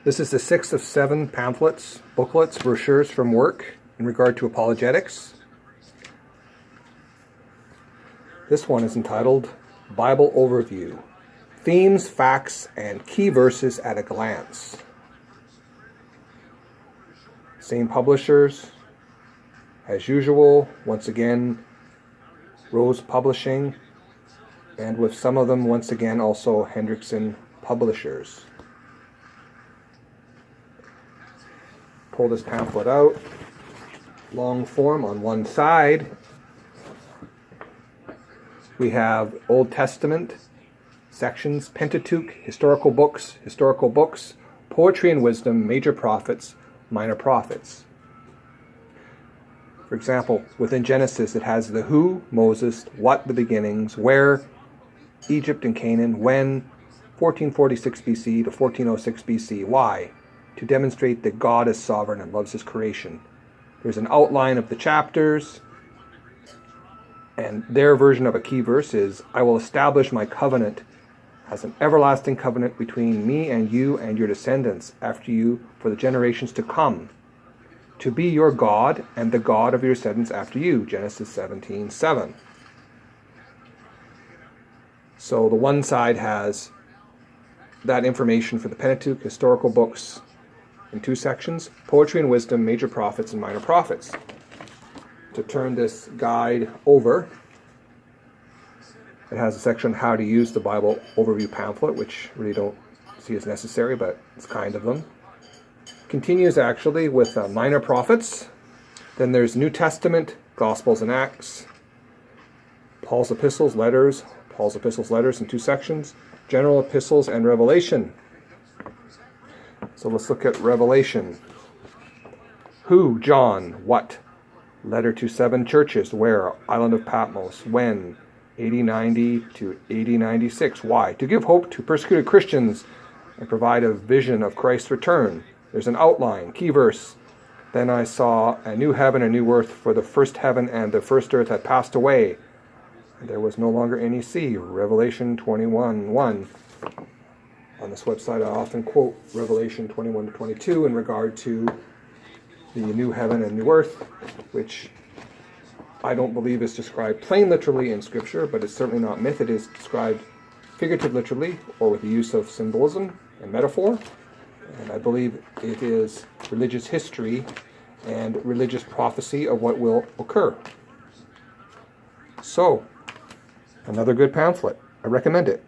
This is the 6th of 7 pamphlets, booklets, brochures from work in regard to apologetics. This one is entitled Bible Overview, Themes, Facts, and Key Verses at a Glance. Same publishers, as usual, once again, Rose Publishing, and with some of them, once again, also Hendrickson Publishers. Pull this pamphlet out, long form on one side. We have Old Testament sections, Pentateuch, historical books, poetry and wisdom, major prophets, minor prophets. For example, within Genesis it has the who, Moses, what, the beginnings, where, Egypt and Canaan, when, 1446 BC to 1406 BC, why, to demonstrate that God is sovereign and loves his creation. There's an outline of the chapters, and their version of a key verse is, I will establish my covenant as an everlasting covenant between me and you and your descendants after you for the generations to come, to be your God and the God of your descendants after you, Genesis 17:7. So the one side has that information for the Pentateuch, historical books, in two sections, poetry and wisdom, major prophets and minor prophets. To turn this guide over, it has a section on how to use the Bible overview pamphlet, which really don't see as necessary, but it's kind of them. Continues actually with minor prophets. Then there's New Testament, Gospels and Acts, Paul's epistles, letters in two sections, general epistles and Revelation. So let's look at Revelation. Who? John. What? Letter to 7 churches. Where? Island of Patmos. When? 8090 to 8096. Why? To give hope to persecuted Christians and provide a vision of Christ's return. There's an outline. Key verse. Then I saw a new heaven and a new earth, for the first heaven and the first earth had passed away, and there was no longer any sea. Revelation 21:1. On this website, I often quote Revelation 21 to 22 in regard to the new heaven and new earth, which I don't believe is described plain literally in Scripture, but it's certainly not myth. It is described figurative literally, or with the use of symbolism and metaphor. And I believe it is religious history and religious prophecy of what will occur. So, another good pamphlet. I recommend it.